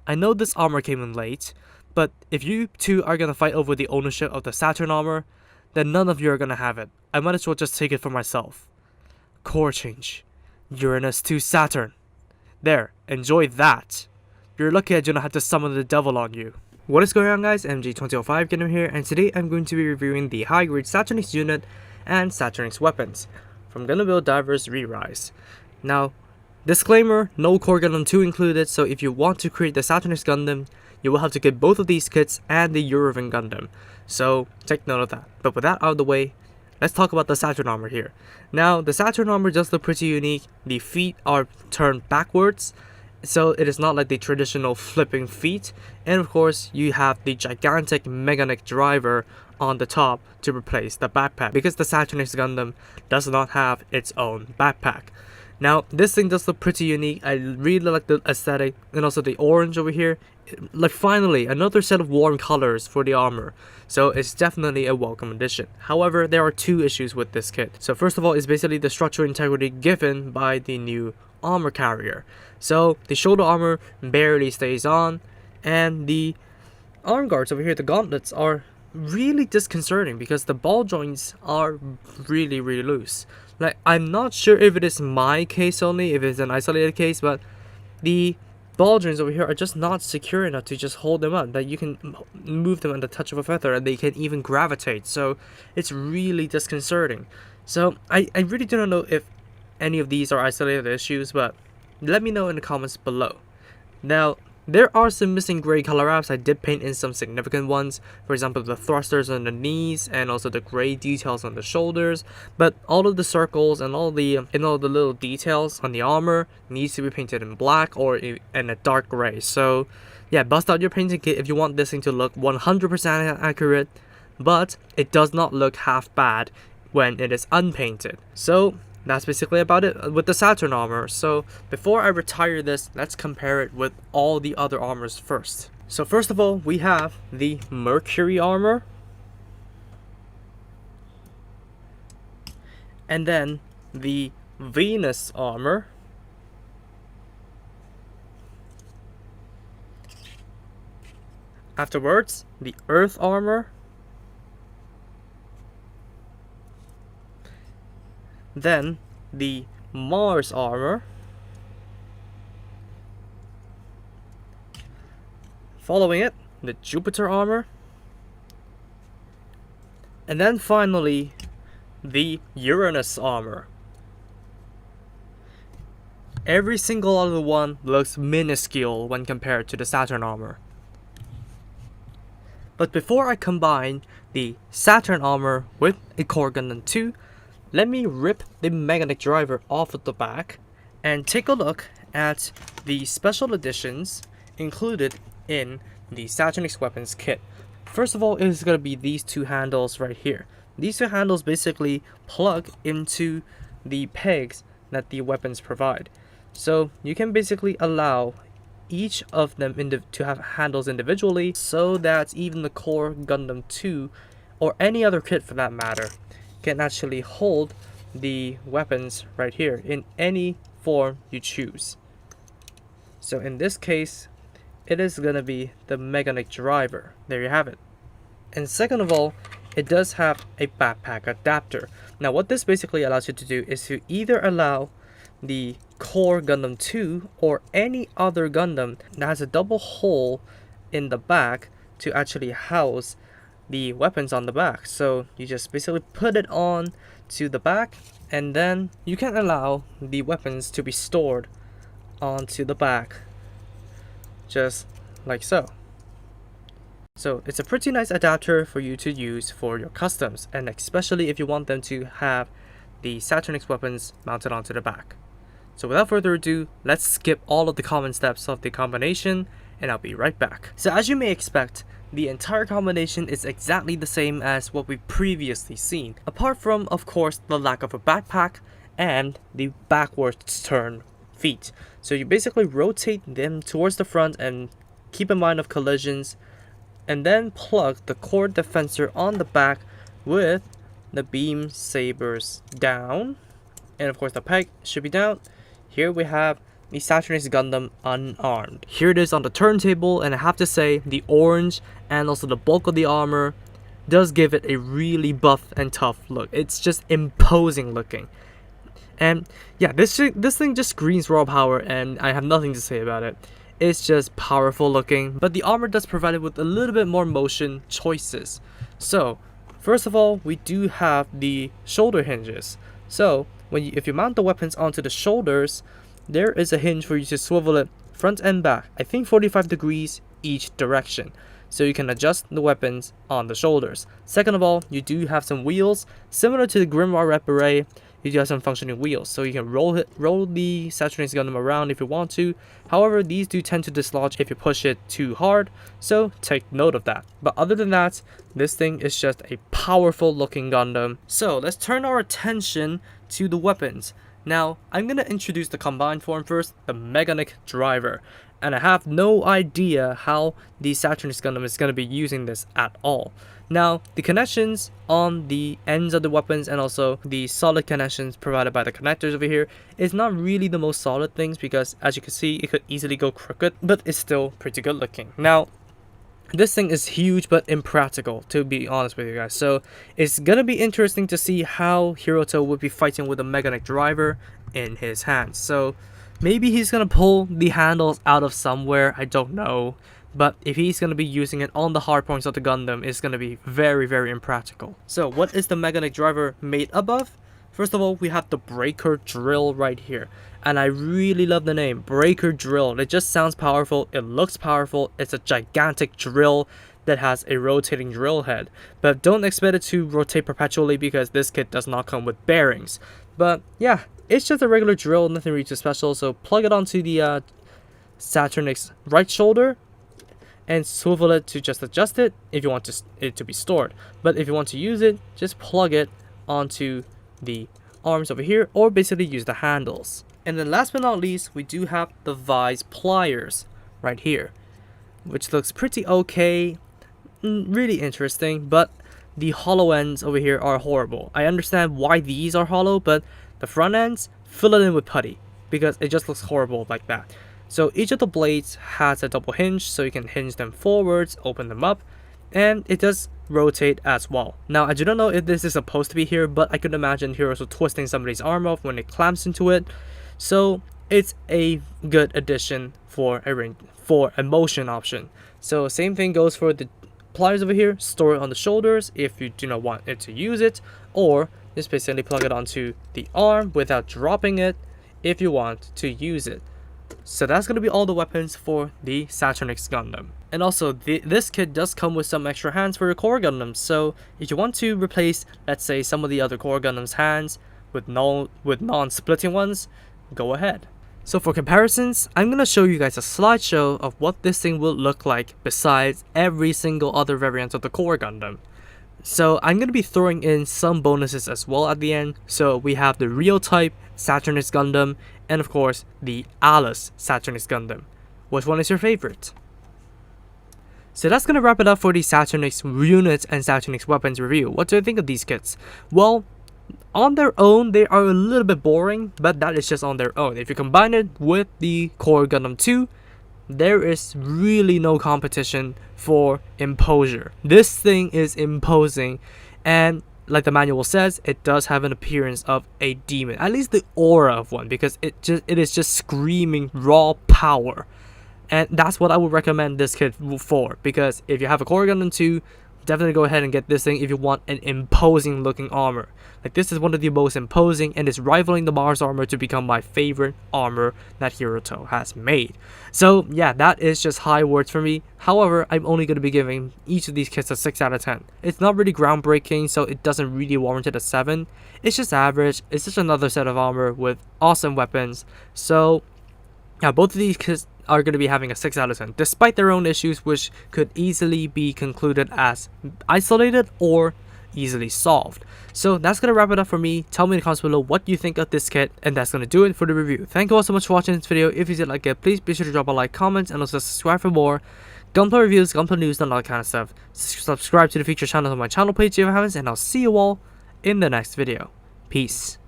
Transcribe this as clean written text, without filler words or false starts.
I know this armor came in late, but if you two are gonna fight over the ownership of the Saturn armor, then none of you are gonna have it. I might as well just take it for myself. Core change. Uranus to Saturn. There, enjoy that. You're lucky I do not have to summon the devil on you. What is going on, guys? MG2005 Gundam here, and today I'm going to be reviewing the high-grade Saturnix unit and Saturnix weapons from Gundam Build Divers Re-Rise. Now, disclaimer, no Core Gundam 2 included, so if you want to create the Saturnix Gundam, you will have to get both of these kits and the Eurovan Gundam. So, take note of that. But with that out of the way, let's talk about the Saturn armor here. Now, the Saturn armor does look pretty unique. The feet are turned backwards, so it is not like the traditional flipping feet. And of course, you have the gigantic Meganic driver on the top to replace the backpack, because the Saturnix Gundam does not have its own backpack. Now, this thing does look pretty unique. I really like the aesthetic, and also the orange over here. Like, finally, another set of warm colors for the armor. So it's definitely a welcome addition. However, there are two issues with this kit. So first of all is basically the structural integrity given by the new armor carrier. So the shoulder armor barely stays on, and the arm guards over here, the gauntlets, are really disconcerting because the ball joints are really loose. Like, I'm not sure if it is my case only, if it's an isolated case, but the ball joints over here are just not secure enough to just hold them up, that you can move them at the touch of a feather and they can even gravitate. So it's really disconcerting. So I really do not know if any of these are isolated issues, but let me know in the comments below. Now, there are some missing gray color wraps. I did paint in some significant ones, for example the thrusters on the knees and also the gray details on the shoulders, but all of the circles and all the little details on the armor needs to be painted in black or in a dark gray. So yeah, bust out your painting kit if you want this thing to look 100% accurate, but it does not look half bad when it is unpainted. So that's basically about it with the Saturn armor. So before I retire this, let's compare it with all the other armors first. So first of all, we have the Mercury armor, and then the Venus armor, afterwards the Earth armor, then the Mars armor, following it the Jupiter armor, and then finally the Uranus armor. Every single other one looks minuscule when compared to the Saturn armor. But before I combine the Saturn armor with a Core Gundam 2, let me rip the Meganic driver off of the back and take a look at the special editions included in the Saturnix weapons kit. First of all, it is going to be these two handles right here. These two handles basically plug into the pegs that the weapons provide. So you can basically allow each of them to have handles individually, so that even the Core Gundam 2 or any other kit for that matter can actually hold the weapons right here in any form you choose. So in this case, it is gonna be the Meganic driver. There you have it. And second of all, it does have a backpack adapter. Now what this basically allows you to do is to either allow the Core Gundam 2 or any other Gundam that has a double hole in the back to actually house the weapons on the back. So you just basically put it on to the back, and then you can allow the weapons to be stored onto the back, just like so. So it's a pretty nice adapter for you to use for your customs, and especially if you want them to have the Saturnix weapons mounted onto the back. So without further ado, let's skip all of the common steps of the combination, and I'll be right back. So as you may expect, the entire combination is exactly the same as what we've previously seen, apart from, of course, the lack of a backpack and the backwards turn feet. So you basically rotate them towards the front and keep in mind of collisions, and then plug the core defensor on the back with the beam sabers down, and of course the peg should be down. Here we have the Saturnix Gundam unarmed. Here it is on the turntable, and I have to say the orange and also the bulk of the armor does give it a really buff and tough look. It's just imposing looking. And yeah, this thing just screams raw power, and I have nothing to say about it. It's just powerful looking, but the armor does provide it with a little bit more motion choices. So first of all, we do have the shoulder hinges. So if you mount the weapons onto the shoulders, there is a hinge for you to swivel it front and back, I think 45 degrees each direction, so you can adjust the weapons on the shoulders. Second of all, you do have some wheels similar to the Grimoire Red Beret. You do have some functioning wheels, so you can roll the Saturnix Gundam around if you want to. However, these do tend to dislodge if you push it too hard, so take note of that. But other than that, this thing is just a powerful looking Gundam. So let's turn our attention to the weapons. Now, I'm going to introduce the combined form first, the Mechanic Driver. And I have no idea how the Saturnix Gundam is going to be using this at all. Now, the connections on the ends of the weapons and also the solid connections provided by the connectors over here is not really the most solid things, because as you can see, it could easily go crooked, but it's still pretty good looking. Now, this thing is huge but impractical, to be honest with you guys. So it's gonna be interesting to see how Hiroto would be fighting with a Mechanic Driver in his hands. So maybe he's gonna pull the handles out of somewhere, I don't know. But if he's going to be using it on the hard points of the Gundam, it's going to be very, very impractical. So what is the Mechanic Driver made up of? First of all, we have the Breaker Drill right here. And I really love the name, Breaker Drill. It just sounds powerful, it looks powerful, it's a gigantic drill that has a rotating drill head. But don't expect it to rotate perpetually, because this kit does not come with bearings. But yeah, it's just a regular drill, nothing really too special. So plug it onto the Saturnix right shoulder, and swivel it to just adjust it if you want it to be stored. But if you want to use it, just plug it onto the arms over here, or basically use the handles. And then last but not least, we do have the Vise pliers right here, which looks pretty okay, really interesting, but the hollow ends over here are horrible. I understand why these are hollow, but the front ends, fill it in with putty, because it just looks horrible like that. So each of the blades has a double hinge, so you can hinge them forwards, open them up, and it does rotate as well. Now, I do not know if this is supposed to be here, but I could imagine here also twisting somebody's arm off when it clamps into it. So it's a good addition for a motion option. So same thing goes for the pliers over here. Store it on the shoulders if you do not want it to use it, or just basically plug it onto the arm without dropping it if you want to use it. So that's going to be all the weapons for the Saturnix Gundam. And also, this kit does come with some extra hands for your core Gundams. So if you want to replace, let's say, some of the other core Gundam's hands with non-splitting ones, go ahead. So for comparisons, I'm going to show you guys a slideshow of what this thing will look like besides every single other variant of the core Gundam. So I'm going to be throwing in some bonuses as well at the end. So we have the Rio type Saturnix Gundam, and of course the Alice Saturnix Gundam. Which one is your favorite? So that's going to wrap it up for the Saturnix units and Saturnix weapons review. What do you think of these kits? Well, on their own they are a little bit boring, but that is just on their own. If you combine it with the Core Gundam 2, there is really no competition for imposure. This thing is imposing, and like the manual says, it does have an appearance of a demon, at least the aura of one, because it is just screaming raw power. And that's what I would recommend this kit for, because if you have a Core Gundam 2, definitely go ahead and get this thing if you want an imposing looking armor. Like, this is one of the most imposing, and it's rivaling the Mars armor to become my favorite armor that Hiroto has made. So yeah, that is just high words for me. However, I'm only going to be giving each of these kits a 6 out of 10. It's not really groundbreaking, so it doesn't really warrant it a 7. It's just average. It's just another set of armor with awesome weapons. So yeah, both of these kits are going to be having a 6 out of 10, despite their own issues, which could easily be concluded as isolated or easily solved. So that's going to wrap it up for me. Tell me in the comments below what you think of this kit, and that's going to do it for the review. Thank you all so much for watching this video. If you did like it, please be sure to drop a like, comment, and also subscribe for more Gunpla reviews, Gunpla news, and all that kind of stuff. Subscribe to the feature channels on my channel page if you haven't, and I'll see you all in the next video. Peace.